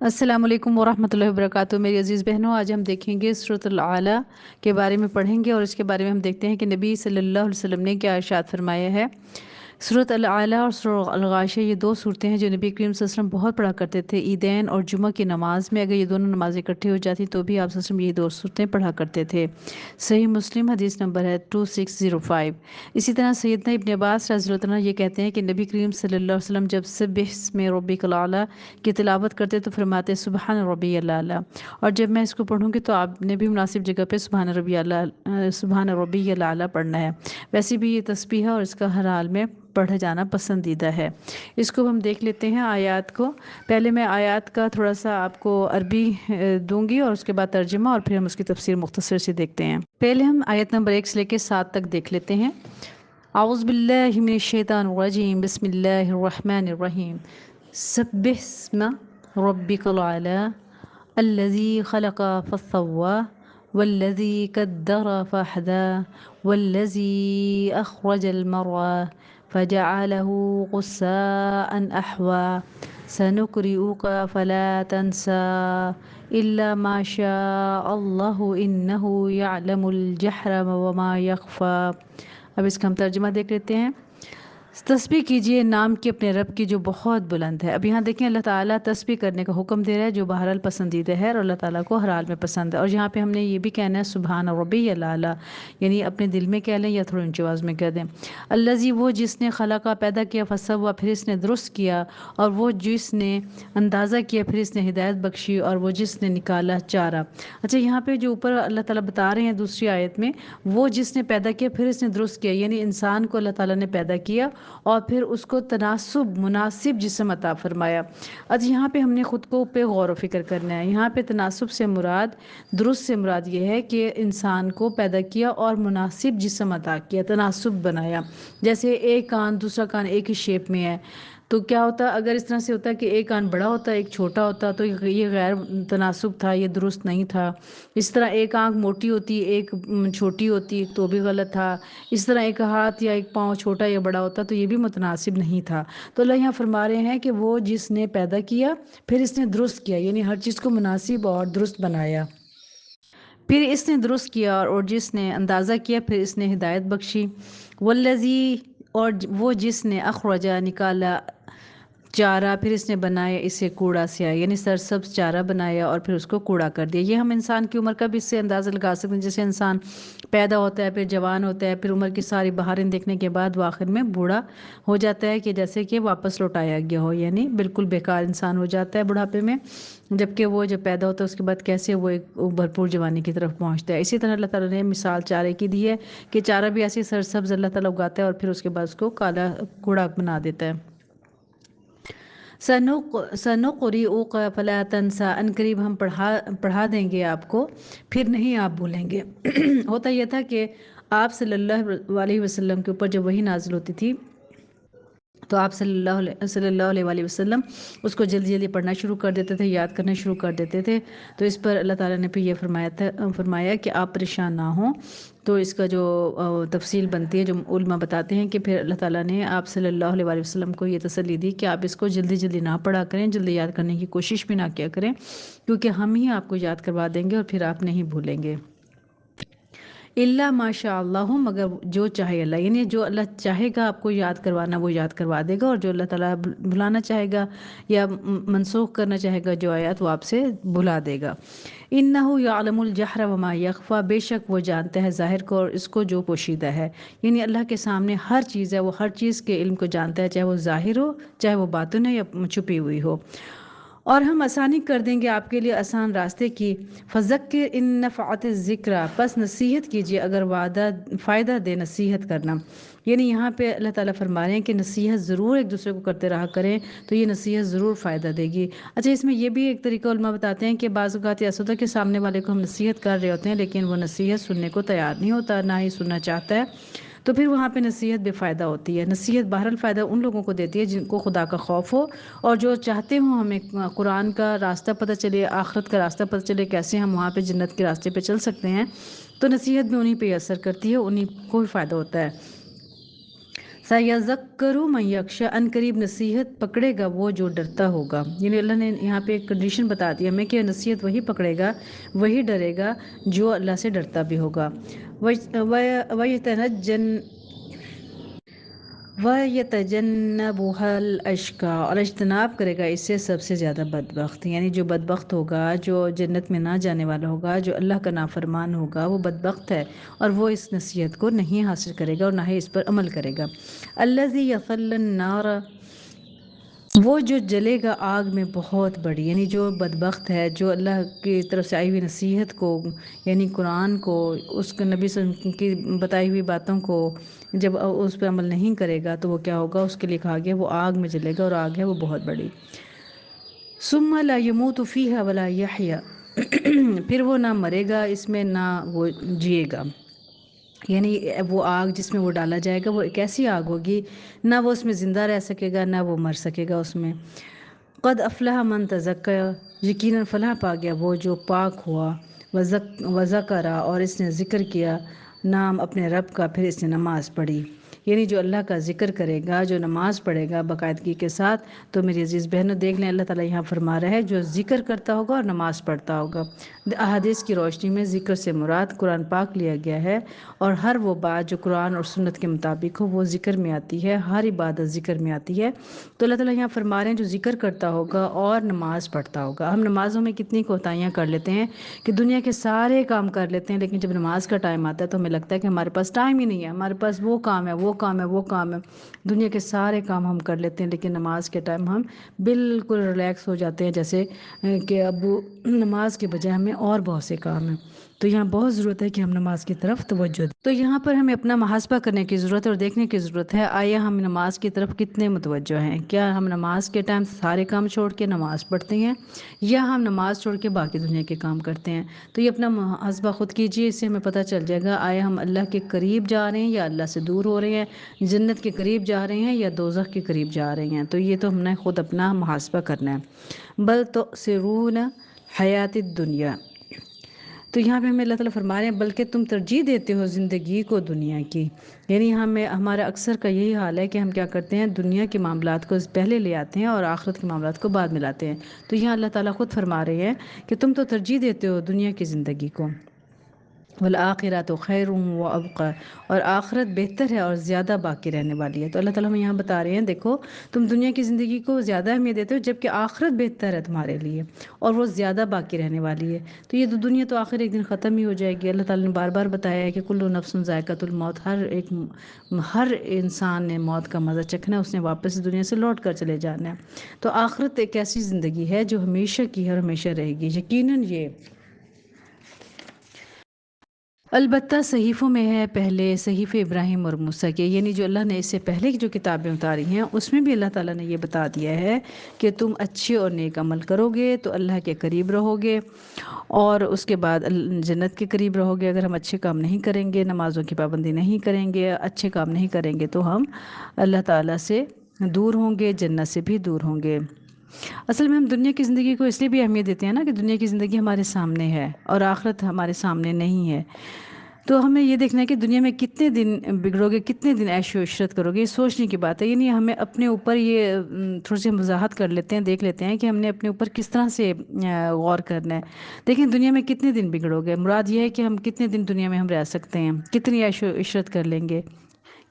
अस्सलाम वालेकुम वरहमतुल्लाहि वबरकातुहू। मेरी अज़ीज़ बहनों, आज हम देखेंगे सूरतुल आला के बारे में पढ़ेंगे और इसके बारे में हम देखते हैं कि नबी सल्लल्लाहु अलैहि वसल्लम ने क्या इरशाद फरमाया है। सूरत अल आला और सूरत अल गाशिया ये दो सूरतें हैं जो नबी करीम सल्लल्लाहु अलैहि वसल्लम बहुत पढ़ा करते थे। ईदैन और जुमा की नमाज में अगर ये दोनों नमाज़ें इकट्ठी हो जाती तो भी आप सल्लल्लाहु अलैहि वसल्लम ये दो सूरतें पढ़ा करते थे। सही मुस्लिम हदीस नंबर है 2605। इसी तरह सैयदना इब्न अब्बास रज़ियल्लाहु अन्हु ये कहते हैं कि नबी करीम सल्लल्लाहु अलैहि वसल्लम जब सब्बिस्म रब्बिकल आला की तिलावत करते तो फरमाते सुबहान रब्बियल आला, और जब मैं इसको पढ़ूंगी तो आपने भी मुनासिब जगह पे सुबहान रब्बियल आला पढ़ना है। वैसे भी ये तस्बीह है और इसका हर हाल में पढ़ा जाना पसंदीदा है। इसको हम देख लेते हैं आयत को। पहले मैं आयत का थोड़ा सा आपको अरबी दूंगी और उसके बाद तर्जुमा, और फिर हम उसकी तफसीर मुख्तसर से देखते हैं। पहले हम आयत नंबर 1 से लेकर 7 तक देख लेते हैं। आउज़ बिल्लाहि मिनश शैतानिर रजीम, बिस्मिल्लाहिर रहमानिर रहीम। सब्बिस्म रब्बिकल आला अल्लज़ी खलक़ फसव्वा वल्लज़ी कद्दर फहदा वल्लज़ी अख़रजल मरअ फजअलहु गुस्साअन अहवा सनुक़रिउक फला तंसा इल्ला मा शाअ अल्लाहु इन्नहु यअलमुल जहरा वमा यख़फ़ा। अब इसका हम तर्जुमा देख लेते हैं। तस्बीह कीजिए नाम की अपने रब की जो बहुत बुलंद है। अब यहाँ देखें अल्लाह ताला तस्बीह करने का हुक्म दे रहा है जो बहरहाल पसंदीदा है और अल्लाह ताला को हर हाल में पसंद है। और यहाँ पे हमने ये भी कहना है सुबहान रब्बियल आला, यानी अपने दिल में कह लें या थोड़ी ऊंची आवाज़ में कह दें। अल्लाजी वो जिसने खलका पैदा किया, फसव्वा फिर इसने दुरुस्त किया, और वो जिसने अंदाज़ा किया फिर इसने हिदायत बख्शी, और वो जिसने निकाला चारा। अच्छा, यहाँ पे जो ऊपर अल्लाह ताला बता रहे हैं दूसरी आयत में, वो जिसने पैदा किया फिर इसने दुरुस्त किया, यानी इंसान को अल्लाह ताला ने पैदा किया और फिर उसको तनासुब मुनासिब जिस्म अता फरमाया। आज यहाँ पे हमने ख़ुद को पे गौर व फिक्र करना है। यहाँ पे तनासुब से मुराद, दुरुस्त से मुराद ये है कि इंसान को पैदा किया और मुनासिब जिस्म अता किया, तनासुब बनाया। जैसे एक कान दूसरा कान एक ही शेप में है, तो क्या होता अगर इस तरह से होता कि एक कान बड़ा होता एक छोटा होता, तो ये गैर तनासुब था, ये दुरुस्त नहीं था। इस तरह एक आँख मोटी होती एक छोटी होती तो भी गलत था। इस तरह एक हाथ या एक पाँव छोटा या बड़ा होता तो ये भी मुतनासिब नहीं था। तो अल्लाह यहाँ फरमा रहे हैं कि वो जिसने पैदा किया फिर इसने दुरुस्त किया, यानी हर चीज़ को मुनासिब और दुरुस्त बनाया। फिर इसने दुरुस्त किया और जिसने अंदाज़ा किया फिर इसने हिदायत बख्शी। वल्लज़ी और वो जिसने अखरजा निकाला चारा फिर इसने बनाया इसे कूड़ा से आया, यानी सरसब्ज चारा बनाया और फिर उसको कूड़ा कर दिया। ये हम इंसान की उम्र का भी इससे अंदाज़ा लगा सकते हैं। जैसे इंसान पैदा होता है फिर जवान होता है, फिर उम्र की सारी बहारें देखने के बाद वो आखिर में बूढ़ा हो जाता है, कि जैसे कि वापस लौटाया गया हो, यानी बिल्कुल बेकार इंसान हो जाता है बुढ़ापे में। जबकि वो जब पैदा होता है उसके बाद कैसे वो एक भरपूर जवानी की तरफ पहुँचता है। इसी तरह अल्लाह ताला ने मिसाल चारे की दी है कि चारा भी ऐसे सरसब्ज अल्लाह ताला उगाता है और फिर उसके बाद उसको काला कूड़ा बना देता है। सनुक़रिउक फला तंसा, अनकरीब हम पढ़ा देंगे आपको फिर नहीं आप भूलेंगे। होता यह था कि आप सल्लल्लाहु अलैहि वसल्लम के ऊपर जब वही नाजिल होती थी तो आप सल्लल्लाहु अलैहि वसल्लम उसको जल्दी जल्दी पढ़ना शुरू कर देते थे, याद करना शुरू कर देते थे। तो इस पर अल्लाह ताला ने फिर ये फरमाया कि आप परेशान ना हों। तो इसका जो तफसील बनती है, जो उलमा बताते हैं कि फिर अल्लाह ताला ने आप सल्लल्लाहु अलैहि वसल्लम को ये तसल्ली दी कि आप इसको जल्दी जल्दी ना पढ़ा करें, जल्दी याद करने की कोशिश भी ना किया करें, क्योंकि हम ही आपको याद करवा देंगे और फिर आप नहीं भूलेंगे। इल्ला माशा अल्लाह, मगर जो चाहे अल्लाह, यानी जो अल्लाह चाहेगा आपको याद करवाना वो याद करवा देगा, और जो अल्लाह ताला भुलाना चाहेगा या मनसूख करना चाहेगा जो आयत वो आपसे भुला देगा। इन्नहु यालमुल जहरा वमा यख़फ़ा, बेशक वो जानता है ज़ाहिर को और इसको जो पोशीदा है। यानी अल्लाह के सामने हर चीज़ है, वो हर चीज़ के इल्म को जानता है, चाहे वो ज़ाहिर हो चाहे वो बातिन हो या छुपी हुई हो। और हम आसानी कर देंगे आपके लिए आसान रास्ते की। फ़ज़क्किर इन नफ़अत ज़िक्रा, बस नसीहत कीजिए अगर वादा फ़ायदा दे नसीहत करना। यानी यहाँ पे अल्लाह ताला फरमा रहे हैं कि नसीहत ज़रूर एक दूसरे को करते रहा करें, तो ये नसीहत ज़रूर फ़ायदा देगी। अच्छा, इसमें ये भी एक तरीका उलमा बताते हैं कि बाज़ औक़ात ऐसा होता है कि सामने वाले को हम नसीहत कर रहे होते हैं लेकिन वो नसीहत सुनने को तैयार नहीं होता, ना ही सुनना चाहता है, तो फिर वहाँ पे नसीहत बेफ़ायदा होती है। नसीहत बहरहाल फ़ायदा उन लोगों को देती है जिनको खुदा का खौफ हो और जो चाहते हो हमें कुरान का रास्ता पता चले, आखिरत का रास्ता पता चले, कैसे हम वहाँ पे जन्नत के रास्ते पे चल सकते हैं, तो नसीहत भी उन्हीं पे असर करती है, उन्हीं को ही फ़ायदा होता है। सयज़क्करु मन यख्शा, अन करीब नसीहत पकड़ेगा वो जो डरता होगा। यानी अल्लाह ने यहाँ पे एक कंडीशन बता दी हमें कि नसीहत वही पकड़ेगा, वही डरेगा जो अल्लाह से डरता भी होगा। वयतनज्जन वयतजन्नबुहल अशका, और इज्तनाब करेगा इससे सबसे ज़्यादा बदबख्त। यानी जो बदबख्त होगा, जो जन्नत में ना जाने वाला होगा, जो अल्लाह का नाफरमान होगा, वो बदबख्त है और वो इस नसीहत को नहीं हासिल करेगा और ना ही इस पर अमल करेगा। अल्लज़ी यसल्लन नार, वो जो जलेगा आग में बहुत बड़ी। यानी जो बदबख्त है, जो अल्लाह की तरफ से आई हुई नसीहत को, यानी कुरान को, उसको नबी की बताई हुई बातों को जब उस पर अमल नहीं करेगा तो वो क्या होगा, उसके लिए कहा गया वो आग में जलेगा और आग है वो बहुत बड़ी। सुम्मा ला यमूतु फीहा वला यहया, फिर वो ना मरेगा इसमें ना वो जिएगा। यानी वो आग जिसमें वो डाला जाएगा वो एक ऐसी आग होगी, ना वो उसमें ज़िंदा रह सकेगा ना वो मर सकेगा उसमें। क़द अफ़लह मन तज़क्का, यकीनन फ़लाह पा गया वो जो पाक हुआ। वज़करा, और इसने ज़िक्र किया नाम अपने रब का, फिर इसने नमाज़ पढ़ी। यानी जो अल्लाह का ज़िक्र करेगा, जो नमाज़ पढ़ेगा बाकायदगी के साथ, तो मेरी अज़ीज़ बहनों देख लें अल्लाह ताला यहाँ फरमा रहा है जो ज़िक्र करता होगा और नमाज़ पढ़ता होगा। अहादीस की रोशनी में ज़िक्र से मुराद कुरान पाक लिया गया है, और हर वो बात जो कुरान और सुन्नत के मुताबिक हो वो ज़िक्र में आती है, हर इबादत ज़िक्र में आती है। तो अल्लाह ताला यहाँ फरमा रहे हैं जो ज़िक्र करता होगा और नमाज़ पढ़ता होगा। हम नमाज़ों में कितनी कोताहियाँ कर लेते हैं कि दुनिया के सारे काम कर लेते हैं, लेकिन जब नमाज का टाइम आता है तो हमें लगता है कि हमारे पास टाइम ही नहीं है, हमारे पास वो काम है, वो काम है, वो काम है। दुनिया के सारे काम हम कर लेते हैं, लेकिन नमाज के टाइम हम बिल्कुल रिलैक्स हो जाते हैं, जैसे कि अब नमाज के बजाय हमें और बहुत से काम हैं। तो यहाँ बहुत ज़रूरत है कि हम नमाज की तरफ तवज्जो दें। तो यहाँ पर हमें अपना मुहासबा करने की ज़रूरत है और देखने की ज़रूरत है, आया हम नमाज की तरफ कितने मुतवज्जो हैं। क्या हम नमाज के टाइम सारे काम छोड़ के नमाज पढ़ते हैं, या हम नमाज छोड़ के बाकी दुनिया के काम करते हैं। तो ये अपना मुहासबा ख़ुद कीजिए, इससे हमें पता चल जाएगा आया हम अल्लाह के करीब जा रहे हैं या अल्लाह से दूर हो रहे हैं, जन्नत के करीब जा रहे हैं या दोज़ख के करीब जा रहे हैं। तो ये तो हमने ख़ुद अपना मुहासबा करना है। बल तो सिरून हयात दुनिया, तो यहाँ पे हमें अल्लाह ताला फरमा रहे हैं बल्कि तुम तरजीह देते हो ज़िंदगी को दुनिया की। यानी हमारा अक्सर का यही हाल है कि हम क्या करते हैं, दुनिया के मामलात को पहले ले आते हैं और आखिरत के मामलात को बाद में लाते हैं। तो यहाँ अल्लाह ताला ख़ुद फरमा रहे हैं कि तुम तो तरजीह देते हो दुनिया की ज़िंदगी को। वल आखिरत खैर व अबक़ा, और आखिरत बेहतर है और ज़्यादा बाकी रहने वाली है। तो अल्लाह ताला हमें यहाँ बता रहे हैं देखो तुम दुनिया की ज़िंदगी को ज़्यादा अहमियत देते हो, जबकि आखिरत बेहतर है तुम्हारे लिए और वो ज़्यादा बाकी रहने वाली है। तो ये दुनिया तो आखिर एक दिन ख़त्म ही हो जाएगी। अल्लाह ताला ने बार बार बताया है कि कुल्लु नफ्सुन ज़ायक़ातुल मौत, हर इंसान ने मौत का मज़ा चखना है, उसने वापस इस दुनिया से लौट कर चले जाना है। तो आखिरत एक ऐसी ज़िंदगी है जो हमेशा की है और हमेशा रहेगी। यकीनन ये अलबत्ता सहीफ़ों में है पहले सहीफ़े इब्राहिम और मूसा के, यानी जो अल्लाह ने इससे पहले की जो किताबें उतारी हैं उसमें भी अल्लाह ताला ने ये बता दिया है कि तुम अच्छे और नेक अमल करोगे तो अल्लाह के करीब रहोगे, और उसके बाद जन्नत के करीब रहोगे। अगर हम अच्छे काम नहीं करेंगे, नमाज़ों की पाबंदी नहीं करेंगे, अच्छे काम नहीं करेंगे, तो हम अल्लाह ताला से दूर होंगे, जन्नत से भी दूर होंगे। असल में हम दुनिया की ज़िंदगी को इसलिए भी अहमियत देते हैं ना कि दुनिया की ज़िंदगी हमारे सामने है और आखिरत हमारे सामने नहीं है। तो हमें ये देखना है कि दुनिया में कितने दिन बिगड़ोगे, कितने दिन ऐशो इशरत करोगे, ये सोचने की बात है। यानी हमें अपने ऊपर ये थोड़ी सी हम वजाहत कर लेते हैं, देख लेते हैं कि हमने अपने ऊपर किस तरह से गौर करना है। देखें दुनिया में कितने दिन बिगड़ोगे, मुराद ये है कि हम कितने दिन दुनिया में हम रह सकते हैं, कितनी ऐशो इशरत कर लेंगे,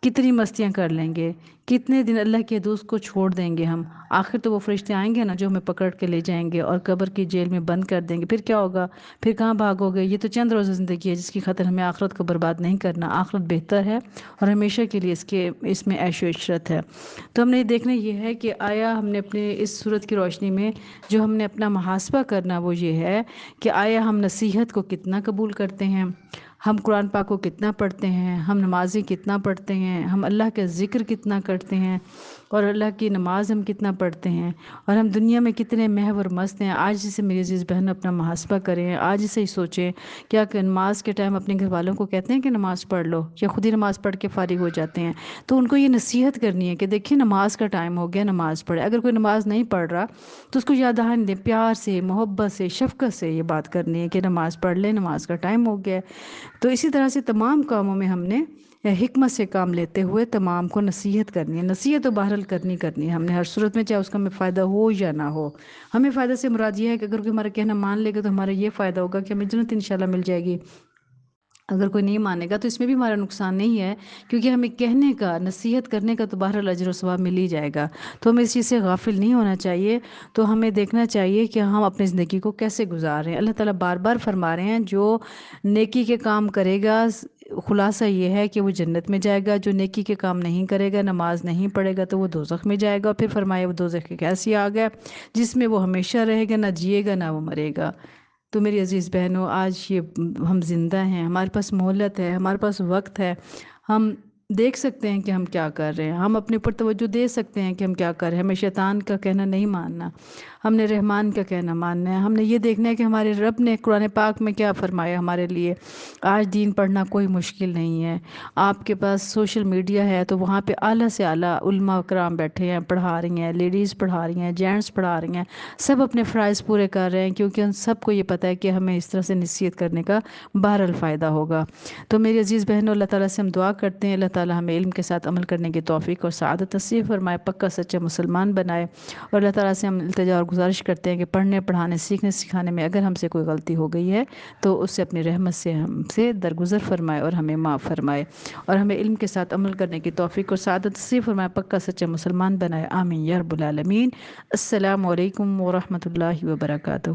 कितनी मस्तियाँ कर लेंगे, कितने दिन अल्लाह के दोस्त को छोड़ देंगे हम। आखिर तो वो फरिश्ते आएंगे ना जो हमें पकड़ के ले जाएंगे और कब्र की जेल में बंद कर देंगे। फिर क्या होगा, फिर कहाँ भागोगे। ये तो चंद रोज़ा ज़िंदगी है जिसकी खातिर हमें आखिरत को बर्बाद नहीं करना। आखिरत बेहतर है और हमेशा के लिए इसमें ऐशो इशरत है। तो हमने देखना ये है कि आया हमने अपने इस सूरत की रोशनी में जो हमने अपना मुहासबा करना वो ये है कि आया हम नसीहत को कितना कबूल करते हैं, हम कुरान पाक को कितना पढ़ते हैं, हम नमाज़ें कितना पढ़ते हैं, हम अल्लाह का ज़िक्र कितना करते हैं और अल्लाह की नमाज हम कितना पढ़ते हैं, और हम दुनिया में कितने महव और मस्त हैं। आज से मेरी अजीज़ बहन अपना मुहासबा करें, आज से ही सोचें क्या कि नमाज के टाइम अपने घर वालों को कहते हैं कि नमाज़ पढ़ लो, या ख़ुद ही नमाज़ पढ़ के फ़ारिग हो जाते हैं। तो उनको ये नसीहत करनी है कि देखिए नमाज का टाइम हो गया, नमाज़ पढ़े। अगर कोई नमाज़ नहीं पढ़ रहा तो उसको याद दहानी दें, प्यार से, मोहब्बत से, शफ़क़त से ये बात करनी है कि नमाज़ पढ़ ले, नमाज का टाइम हो गया है। तो इसी तरह से तमाम कामों में हमने حکمت سے کام لیتے ہوئے تمام کو نصیحت کرنی ہے۔ نصیحت تو بہرحال کرنی ہم نے ہر صورت میں، چاہے اس کا ہمیں فائدہ ہو یا نہ ہو۔ ہمیں فائدہ سے مراد یہ ہے کہ اگر کوئی ہمارا کہنا مان لے گا تو ہمارا یہ فائدہ ہوگا کہ ہمیں جنت انشاءاللہ مل جائے گی۔ اگر کوئی نہیں مانے گا تو اس میں بھی ہمارا نقصان نہیں ہے، کیونکہ ہمیں کہنے کا، نصیحت کرنے کا تو بہرحال اجر و ثواب مل ہی جائے گا۔ تو ہمیں اس چیز سے غافل نہیں ہونا چاہیے۔ تو ہمیں دیکھنا چاہیے کہ ہم اپنی زندگی کو کیسے گزار رہے ہیں۔ اللہ تعالیٰ بار بار فرما رہے ہیں جو نیکی کے کام کرے گا، خلاصہ یہ ہے کہ وہ جنت میں جائے گا، جو نیکی کے کام نہیں کرے گا، نماز نہیں پڑھے گا تو وہ دوزخ میں جائے گا۔ پھر فرمایا وہ دوزخ ایک ایسی آگ ہے جس میں وہ ہمیشہ رہے گا، نہ جیے گا نہ وہ مرے گا۔ تو میری عزیز بہنوں، آج یہ ہم زندہ ہیں، ہمارے پاس مہلت ہے، ہمارے پاس وقت ہے، ہم دیکھ سکتے ہیں کہ ہم کیا کر رہے ہیں، ہم اپنے اوپر توجہ دے سکتے ہیں کہ ہم کیا کر رہے ہیں۔ ہمیں شیطان کا کہنا نہیں ماننا، ہم نے رحمان کا کہنا ماننا ہے۔ ہم نے یہ دیکھنا ہے کہ ہمارے رب نے قرآن پاک میں کیا فرمایا ہمارے لیے۔ آج دین پڑھنا کوئی مشکل نہیں ہے۔ آپ کے پاس سوشل میڈیا ہے تو وہاں پہ اعلیٰ سے اعلیٰ علماء کرام بیٹھے ہیں، پڑھا رہی ہیں، لیڈیز پڑھا رہی ہیں، جینٹس پڑھا رہی ہیں، سب اپنے فرائض پورے کر رہے ہیں، کیونکہ ان سب کو یہ پتہ ہے کہ ہمیں اس طرح سے نصیحت کرنے کا بہرحال فائدہ ہوگا۔ تو میری عزیز بہنوں، اللہ تعالیٰ سے ہم دعا کرتے ہیں اللہ تعالیٰ ہمیں علم کے ساتھ عمل کرنے کی توفیق اور سعادت نصیب فرمائے، پکا سچا مسلمان بنائے۔ اور اللہ تعالیٰ سے ہم التجا اور گزارش کرتے ہیں کہ پڑھنے، پڑھانے، سیکھنے، سکھانے میں اگر ہم سے کوئی غلطی ہو گئی ہے تو اس سے اپنی رحمت سے ہم سے درگزر فرمائے اور ہمیں معاف فرمائے، اور ہمیں علم کے ساتھ عمل کرنے کی توفیق اور سعادت نصیب فرمائے، پکا سچا مسلمان بنائے۔ آمین یا رب العالمین۔ السلام علیکم ورحمۃ اللہ وبرکاتہ۔